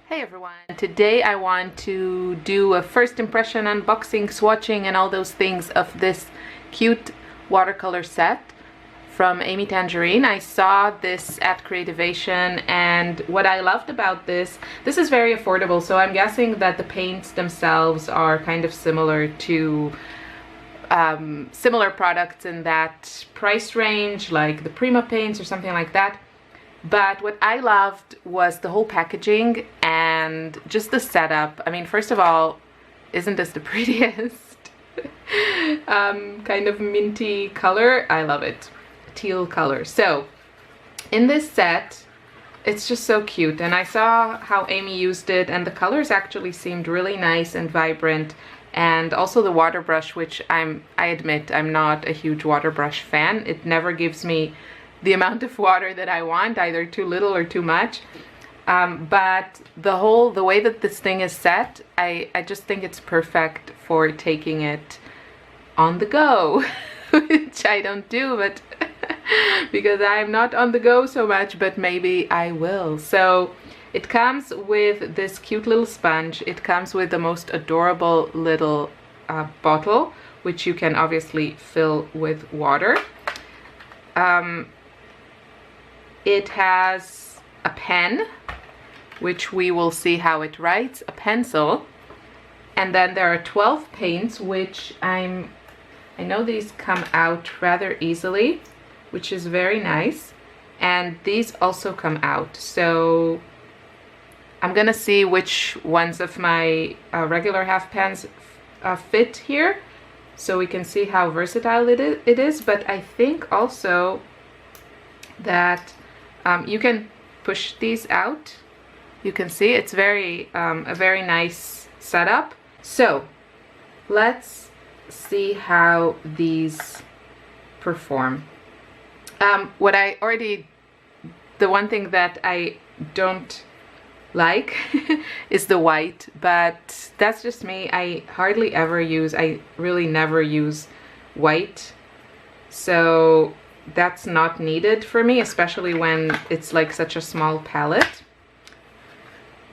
Hey everyone, today I want to do a first impression unboxing, swatching and all those things of this cute watercolor set from Amy Tangerine. I saw this at Creativation, and what I loved about this is very affordable, so I'm guessing that the paints themselves are kind of similar to similar products in that price range, like the Prima paints or something like that. But what I loved was the whole packaging and just the setup. I mean, first of all, isn't this the prettiest kind of minty color? I love it. Teal color. So in this set, it's just so cute, and I saw how Amy used it, and the colors actually seemed really nice and vibrant. And also the water brush, which I admit I'm not a huge water brush fan. It never gives me the amount of water that I want, either too little or too much. But the way that this thing is set, I just think it's perfect for taking it on the go, which I don't do, but because I'm not on the go so much, but maybe I will. So it comes with this cute little sponge. It comes with the most adorable little bottle, which you can obviously fill with water. It has a pen, which we will see how it writes, a pencil, and then there are 12 paints, which I know these come out rather easily, which is very nice, and these also come out. So I'm gonna see which ones of my regular half pans fit here, so we can see how versatile it is. But I think also that you can push these out. You can see it's a very nice setup. So let's see how these perform. The one thing that I don't like is the white, but that's just me. I really never use white, so that's not needed for me, especially when it's like such a small palette.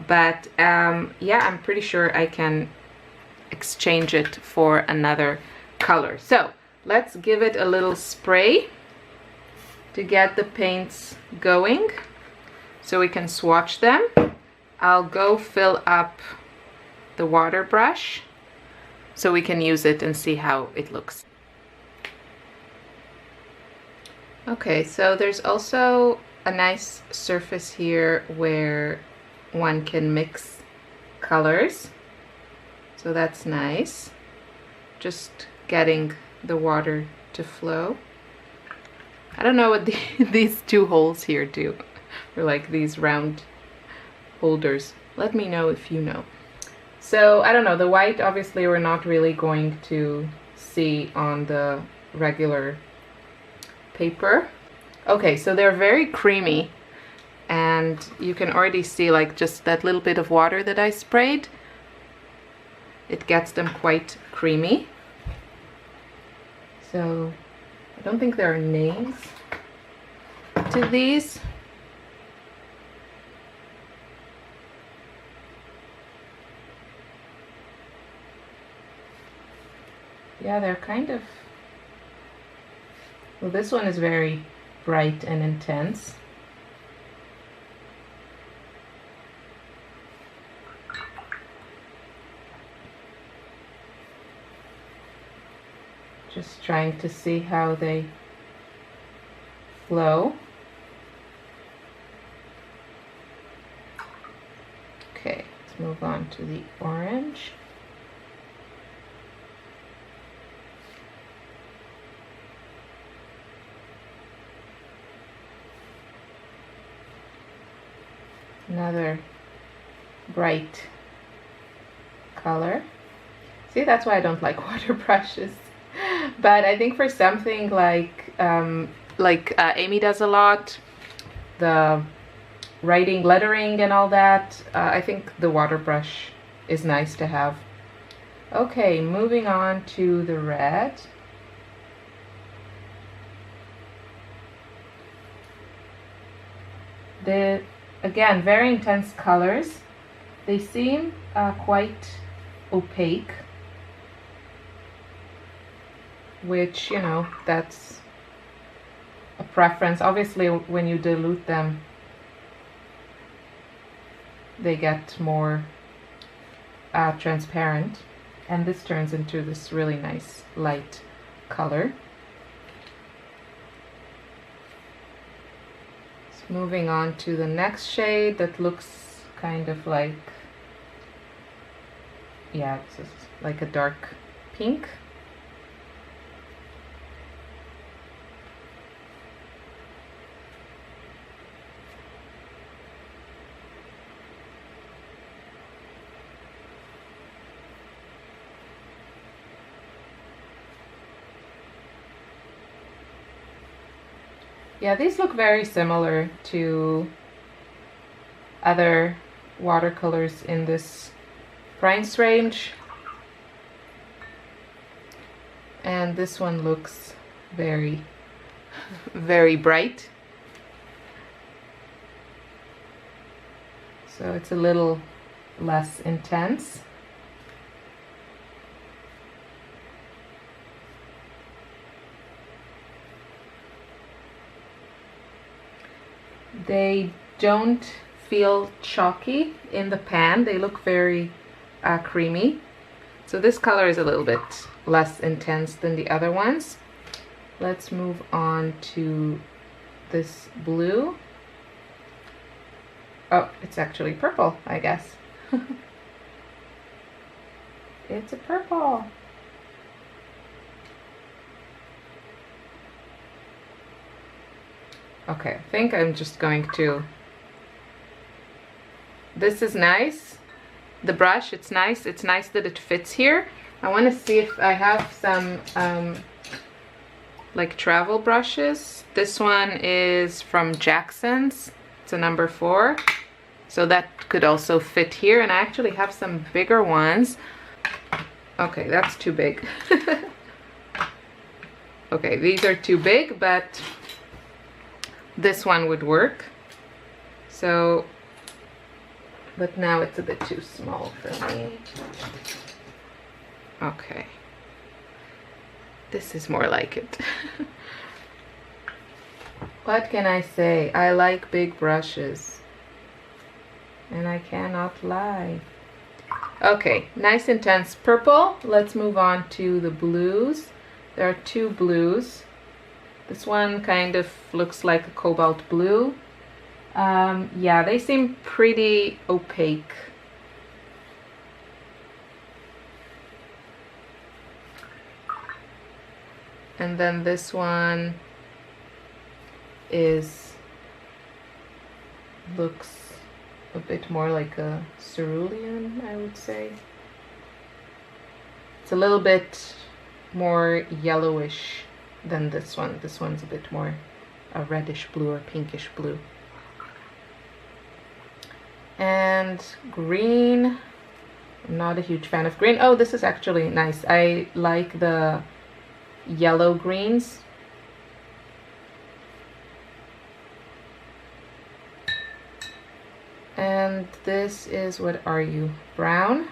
But yeah, I'm pretty sure I can exchange it for another color. So let's give it a little spray to get the paints going so we can swatch them. I'll go fill up the water brush so we can use it and see how it looks. Okay, so there's also a nice surface here where one can mix colors, so that's nice. Just getting the water to flow. I don't know what these two holes here do, or like these round holders. Let me know if you know. So I don't know, the white obviously we're not really going to see on the regular paper. Okay, so they're very creamy, and you can already see like just that little bit of water that I sprayed. It gets them quite creamy. So I don't think there are names to these. Yeah, they're kind of, well, this one is very bright and intense. Just trying to see how they flow. Okay, let's move on to the orange. Another bright color. See, that's why I don't like water brushes. But I think for something like Amy does a lot, the writing, lettering and all that, I think the water brush is nice to have. Okay, moving on to the red. Again, very intense colors. They seem quite opaque, which, you know, that's a preference. Obviously, when you dilute them, they get more transparent, and this turns into this really nice light color. So moving on to the next shade that looks kind of like, yeah, it's just like a dark pink. Yeah, these look very similar to other watercolors in this price range. And this one looks very, very bright. So it's a little less intense. They don't feel chalky in the pan. They look very creamy. So this color is a little bit less intense than the other ones. Let's move on to this blue. Oh, it's actually purple, I guess. It's a purple. Okay, I think I'm just going to... This is nice. The brush, it's nice. It's nice that it fits here. I want to see if I have some like travel brushes. This one is from Jackson's. It's a number 4. So that could also fit here. And I actually have some bigger ones. Okay, that's too big. Okay, these are too big, but this one would work. So, but now it's a bit too small for me. Okay, this is more like it. What can I say? I like big brushes, and I cannot lie. Okay, nice intense purple. Let's move on to the blues. There are 2 blues. This one kind of looks like a cobalt blue. Yeah, they seem pretty opaque. And then this one looks a bit more like a cerulean, I would say. It's a little bit more yellowish than this one. This one's a bit more a reddish blue or pinkish blue. And green, I'm not a huge fan of green. Oh, this is actually nice. I like the yellow greens. And this is, what are you? Brown.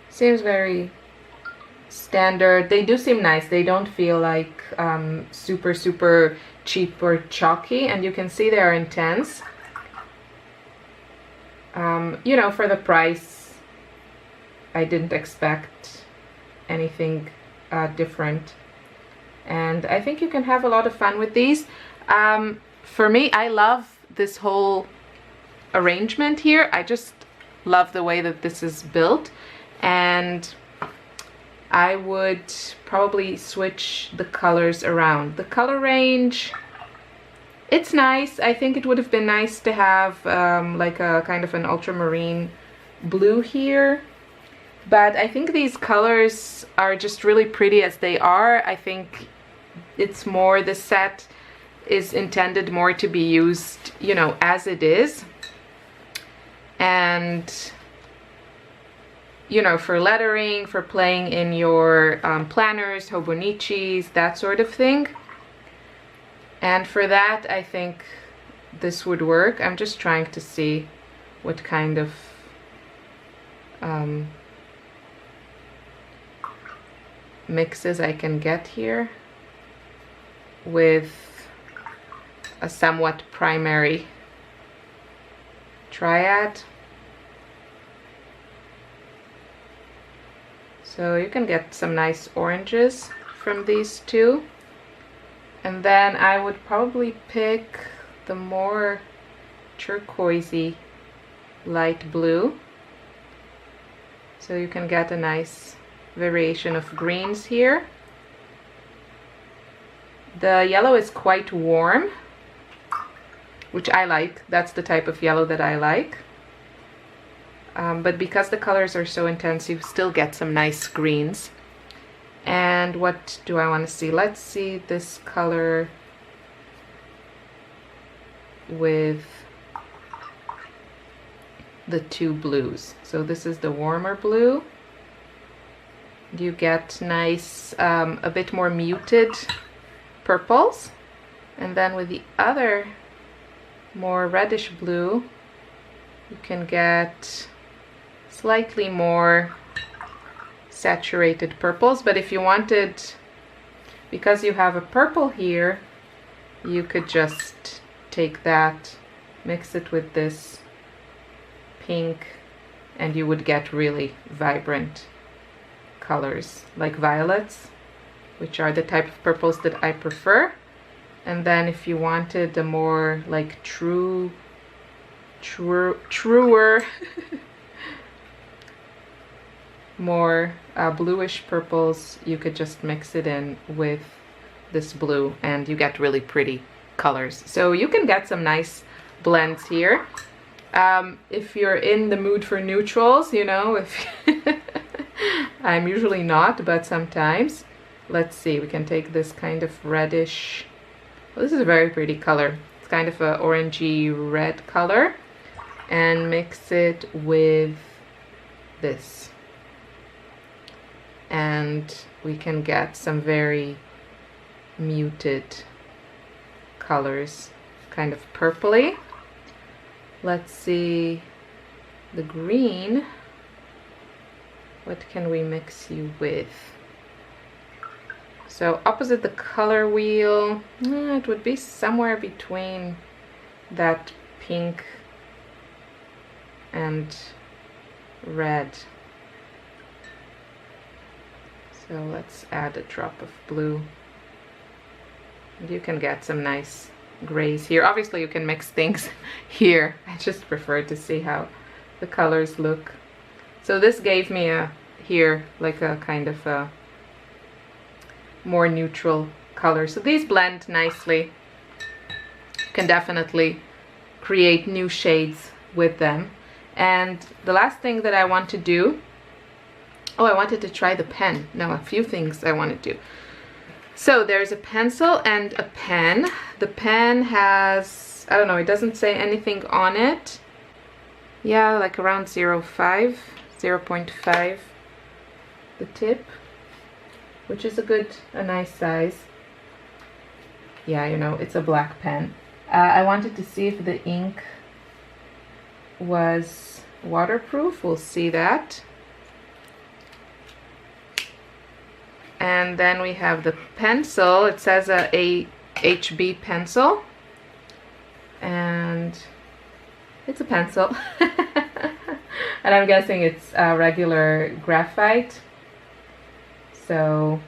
Seems very standard. They do seem nice. They don't feel like super cheap or chalky, and you can see they are intense. You know, for the price, I didn't expect anything different, and I think you can have a lot of fun with these. For me, I love this whole arrangement here. I just love the way that this is built, and I would probably switch the colors around. The color range, it's nice. I think it would have been nice to have like a kind of an ultramarine blue here. But I think these colors are just really pretty as they are. I think it's more, the set is intended more to be used, you know, as it is. And you know, for lettering, for playing in your planners, hobonichis, that sort of thing. And for that, I think this would work. I'm just trying to see what kind of mixes I can get here with a somewhat primary triad. So you can get some nice oranges from these two. And then I would probably pick the more turquoisey light blue. So you can get a nice variation of greens here. The yellow is quite warm, which I like. That's the type of yellow that I like. But because the colors are so intense, you still get some nice greens. And what do I want to see? Let's see this color with the two blues. So this is the warmer blue. You get nice, a bit more muted purples. And then with the other more reddish blue, you can get slightly more saturated purples. But if you wanted, because you have a purple here, you could just take that, mix it with this pink, and you would get really vibrant colors like violets, which are the type of purples that I prefer. And then if you wanted a more like truer more bluish purples, you could just mix it in with this blue and you get really pretty colors. So you can get some nice blends here. If you're in the mood for neutrals, you know, if I'm usually not, but sometimes. Let's see, we can take this kind of reddish, well, this is a very pretty color. It's kind of a orangey red color, and mix it with this. And we can get some very muted colors, kind of purpley. Let's see the green. What can we mix you with? So opposite the color wheel, it would be somewhere between that pink and red. So let's add a drop of blue. And you can get some nice grays here. Obviously you can mix things here. I just prefer to see how the colors look. So this gave me a here like a kind of a more neutral color. So these blend nicely. You can definitely create new shades with them. And the last thing that I want to do, oh, I wanted to try the pen. No, a few things I want to do. So there's a pencil and a pen. The pen has, I don't know, it doesn't say anything on it. Yeah, like around 0.5, the tip, which is a nice size. Yeah, you know, it's a black pen. I wanted to see if the ink was waterproof. We'll see that. And then we have the pencil. It says a HB pencil, and it's a pencil. And I'm guessing it's regular graphite, so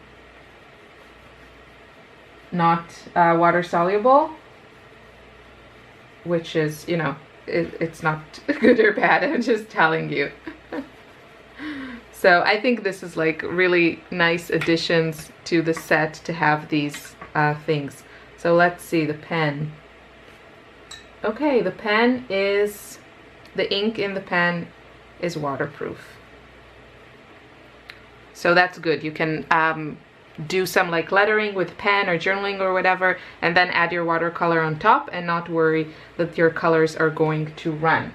not water soluble, which is, you know, it's not good or bad. I'm just telling you. So I think this is like really nice additions to the set to have these things. So let's see the pen. Okay, the pen is, the ink in the pen is waterproof. So that's good. You can do some like lettering with pen or journaling or whatever, and then add your watercolor on top and not worry that your colors are going to run.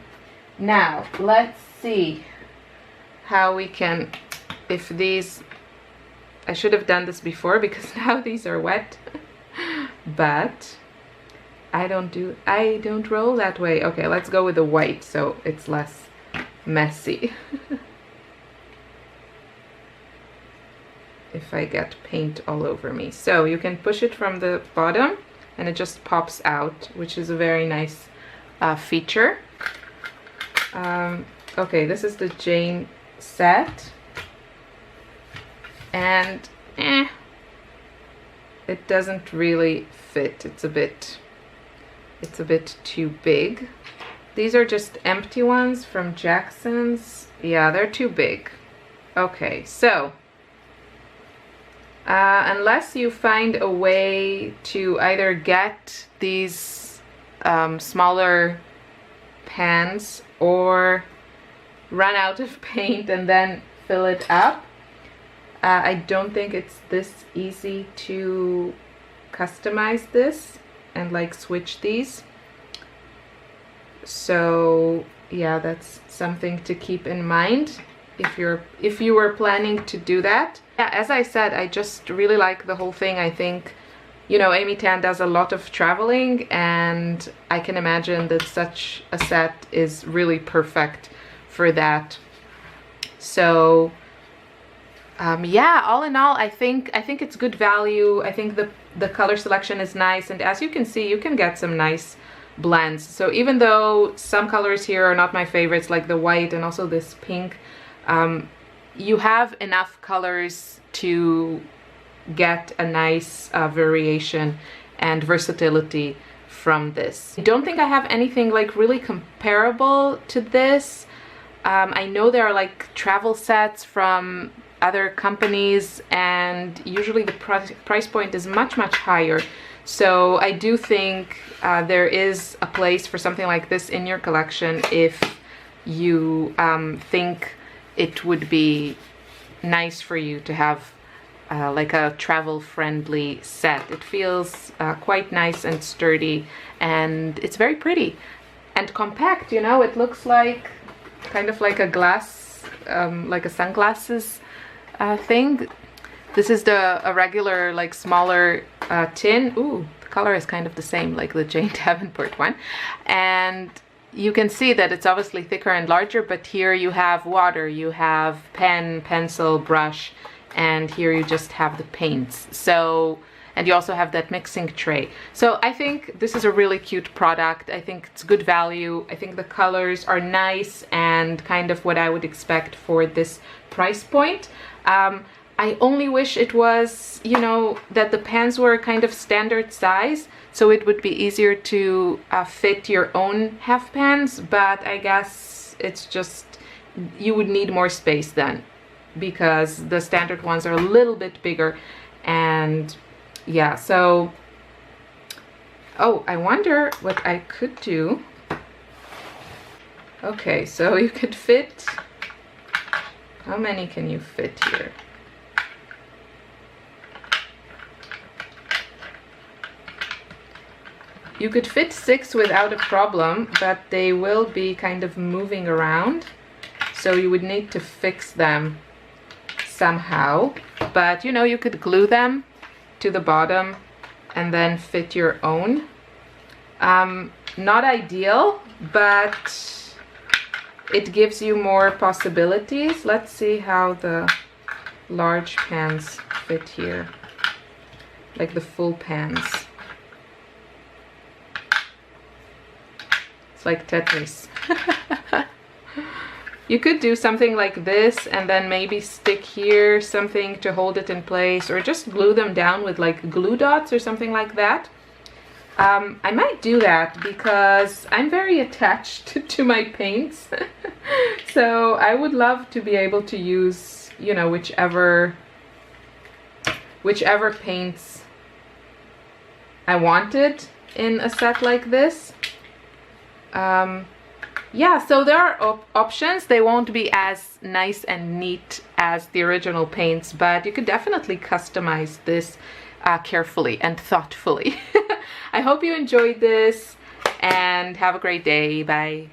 Now, let's see how we can, if these, I should have done this before because now these are wet, but I don't roll that way. Okay, let's go with the white so it's less messy. If I get paint all over me. So you can push it from the bottom and it just pops out, which is a very nice feature. Okay, this is the Jane set, and it doesn't really fit. It's a bit too big. These are just empty ones from Jackson's. Yeah, they're too big. Okay, so unless you find a way to either get these smaller pans or run out of paint and then fill it up, I don't think it's this easy to customize this and like switch these. So yeah, that's something to keep in mind if you were planning to do that. Yeah, as I said, I just really like the whole thing. I think, you know, Amy Tan does a lot of traveling, and I can imagine that such a set is really perfect for that. So yeah, all in all, I think it's good value. I think the color selection is nice, and as you can see, you can get some nice blends. So even though some colors here are not my favorites, like the white and also this pink, you have enough colors to get a nice variation and versatility from this. I don't think I have anything like really comparable to this. I know there are like travel sets from other companies, and usually the price point is much higher. So I do think there is a place for something like this in your collection if you think it would be nice for you to have like a travel-friendly set. It feels quite nice and sturdy, and it's very pretty and compact. You know, it looks like kind of like a glass, like a sunglasses thing. This is a regular, like smaller tin. Ooh, the color is kind of the same like the Jane Davenport one, and you can see that it's obviously thicker and larger, but here you have water, you have pen, pencil, brush, and here you just have the paints. So, and you also have that mixing tray. So I think this is a really cute product. I think it's good value. I think the colors are nice and kind of what I would expect for this price point. I only wish it was, you know, that the pans were kind of standard size, so it would be easier to fit your own half pans, but I guess it's just, you would need more space then, because the standard ones are a little bit bigger. And yeah, so, oh, I wonder what I could do. Okay, so you could fit, how many can you fit here? You could fit 6 without a problem, but they will be kind of moving around, so you would need to fix them somehow. But you know, you could glue them to the bottom and then fit your own. Not ideal, but it gives you more possibilities. Let's see how the large pans fit here, like the full pans. It's like Tetris. You could do something like this and then maybe stick here something to hold it in place, or just glue them down with like glue dots or something like that. I might do that because I'm very attached to my paints. So I would love to be able to use, you know, whichever paints I wanted in a set like this. Yeah, so there are options. They won't be as nice and neat as the original paints, but you could definitely customize this carefully and thoughtfully. I hope you enjoyed this and have a great day. Bye.